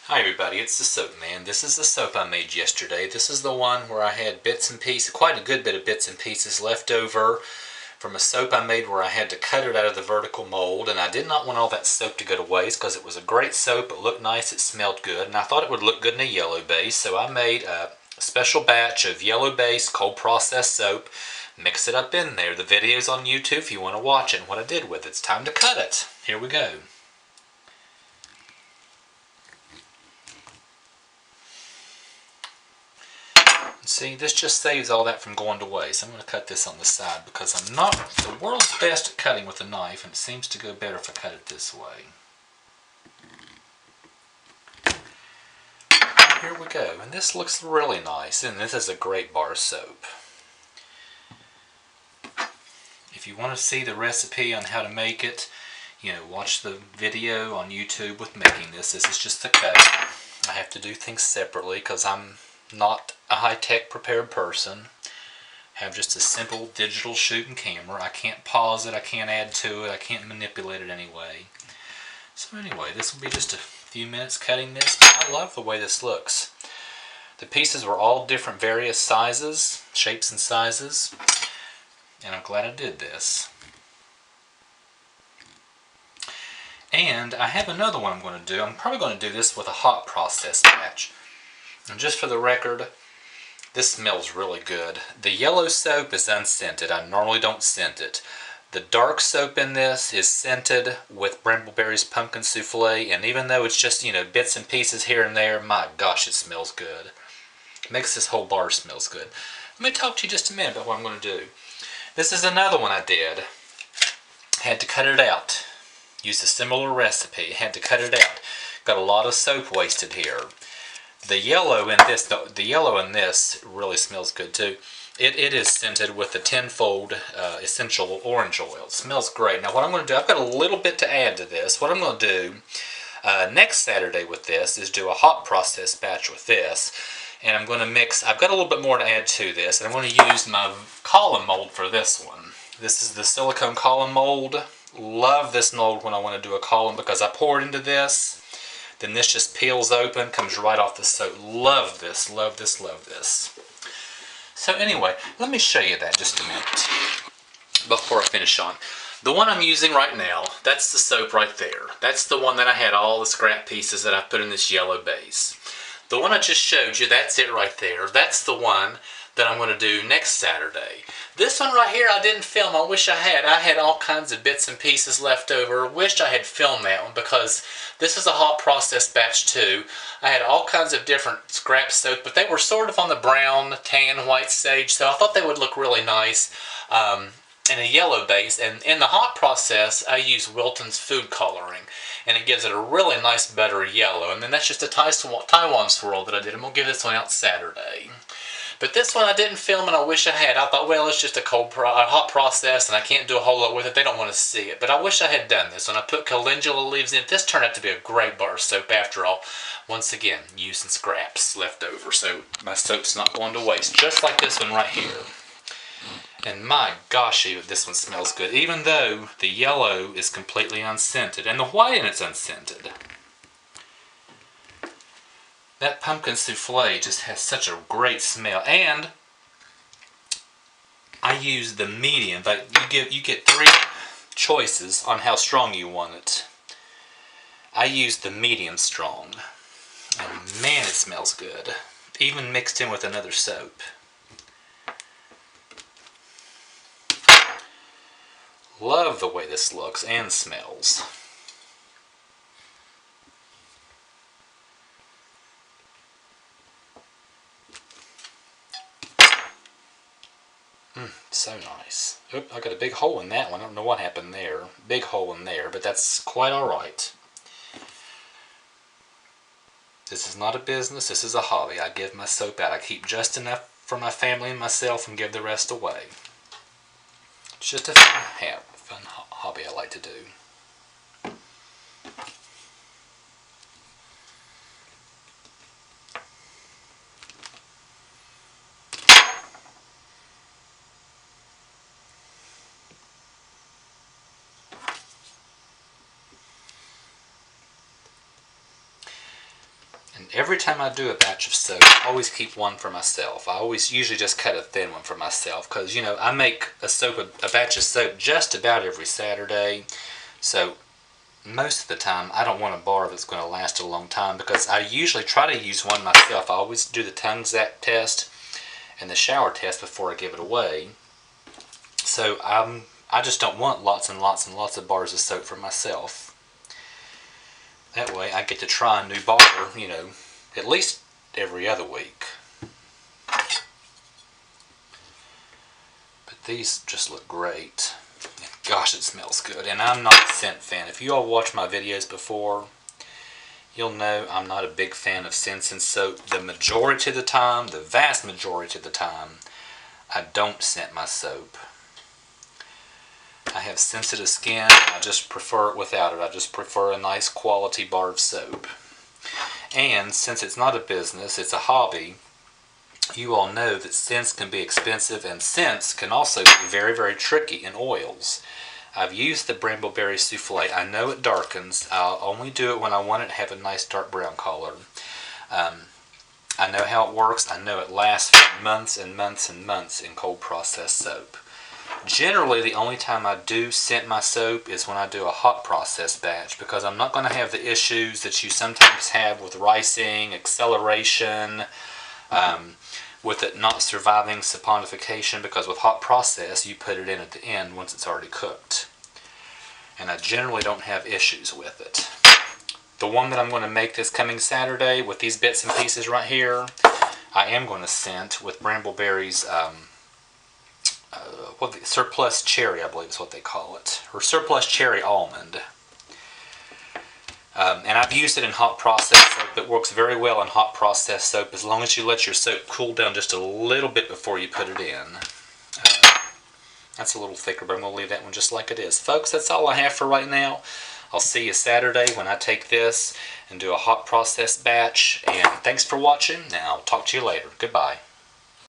Hi everybody, it's the Soap Man. This is the soap I made yesterday. This is the one where I had bits and pieces, quite a good bit of bits and pieces left over from a soap I made where I had to cut it out of the vertical mold, and I did not want all that soap to go to waste because it was a great soap, it looked nice, it smelled good, and I thought it would look good in a yellow base, so I made a special batch of yellow base cold processed soap, mix it up in there. The video's on YouTube if you want to watch it and what I did with it. It's time to cut it. Here we go. See, this just saves all that from going to waste. I'm going to cut this on the side because I'm not the world's best at cutting with a knife, and it seems to go better if I cut it this way. Here we go, and this looks really nice, and this is a great bar soap. If you want to see the recipe on how to make it, watch the video on YouTube with making this. This is just the cut. I have to do things separately because I'm not a high-tech prepared person. Have just a simple digital shooting camera. I can't pause it, I can't add to it, I can't manipulate it anyway. So anyway, this will be just a few minutes cutting this. I love the way this looks. The pieces were all different various sizes, shapes and sizes, and I'm glad I did this. And I have another one I'm going to do. I'm probably going to do this with a hot process batch. And just for the record, this smells really good. The yellow soap is unscented. I normally don't scent it. The dark soap in this is scented with Brambleberry's pumpkin souffle, and even though it's just, bits and pieces here and there, my gosh, it smells good. It makes this whole bar smells good. Let me talk to you just a minute about what I'm going to do. This is another one I did. Had to cut it out. Used a similar recipe. Had to cut it out. Got a lot of soap wasted here. The yellow in this really smells good too. It is scented with the tenfold essential orange oil. It smells great. Now what I'm going to do, I've got a little bit to add to this. What I'm going to do next Saturday with this is do a hot process batch with this. And I'm going to mix, I've got a little bit more to add to this. And I'm going to use my column mold for this one. This is the silicone column mold. Love this mold when I want to do a column because I pour it into this. Then this just peels open, comes right off the soap. Love this, love this, love this. So anyway, let me show you that just a minute before I finish on. The one I'm using right now, that's the soap right there. That's the one that I had all the scrap pieces that I put in this yellow base. The one I just showed you, that's it right there. That's the one that I'm going to do next Saturday. This one right here I didn't film. I wish I had. I had all kinds of bits and pieces left over. Wished I had filmed that one because this is a hot process batch too. I had all kinds of different scrap soap, but they were sort of on the brown, tan, white sage, so I thought they would look really nice in a yellow base. And in the hot process, I use Wilton's food coloring, and it gives it a really nice buttery yellow. And then that's just a Taiwan swirl that I did, and we'll give this one out Saturday. But this one I didn't film, and I wish I had. I thought, well, it's just a hot process, and I can't do a whole lot with it. They don't want to see it. But I wish I had done this. And I put calendula leaves in it. This turned out to be a great bar soap after all. Once again, using scraps left over, so my soap's not going to waste. Just like this one right here. And my gosh, this one smells good. Even though the yellow is completely unscented, and the white in it's unscented. That pumpkin souffle just has such a great smell, and I use the medium. But you get three choices on how strong you want it. I use the medium strong, and man, it smells good. Even mixed in with another soap. Love the way this looks and smells. So nice. Oop, I got a big hole in that one. I don't know what happened there. Big hole in there, but that's quite alright. This is not a business, this is a hobby. I give my soap out. I keep just enough for my family and myself and give the rest away. It's just a fun hobby I like to do. And every time I do a batch of soap, I always keep one for myself. I always usually just cut a thin one for myself because, you know, I make a batch of soap just about every Saturday. So most of the time, I don't want a bar that's going to last a long time because I usually try to use one myself. I always do the tongue zap test and the shower test before I give it away. So I just don't want lots and lots and lots of bars of soap for myself. That way I get to try a new bar, you know, at least every other week. But these just look great. Gosh, it smells good. And I'm not a scent fan. If you all watched my videos before, you'll know I'm not a big fan of scents and soap. The majority of the time, the vast majority of the time, I don't scent my soap. I have sensitive skin. I just prefer it without it. I just prefer a nice quality bar of soap. And since it's not a business, it's a hobby, you all know that scents can be expensive and scents can also be very, very tricky in oils. I've used the Brambleberry Souffle. I know it darkens. I'll only do it when I want it to have a nice dark brown color. I know how it works. I know it lasts for months and months and months in cold processed soap. Generally, the only time I do scent my soap is when I do a hot process batch because I'm not going to have the issues that you sometimes have with ricing, acceleration, with it not surviving saponification, because with hot process you put it in at the end once it's already cooked. And I generally don't have issues with it. The one that I'm going to make this coming Saturday with these bits and pieces right here, I am going to scent with Brambleberry's surplus cherry, I believe is what they call it, or surplus cherry almond. And I've used it in hot processed soap. It works very well in hot processed soap as long as you let your soap cool down just a little bit before you put it in. That's a little thicker, but I'm going to leave that one just like it is. Folks, that's all I have for right now. I'll see you Saturday when I take this and do a hot processed batch. And thanks for watching. Now, I'll talk to you later. Goodbye.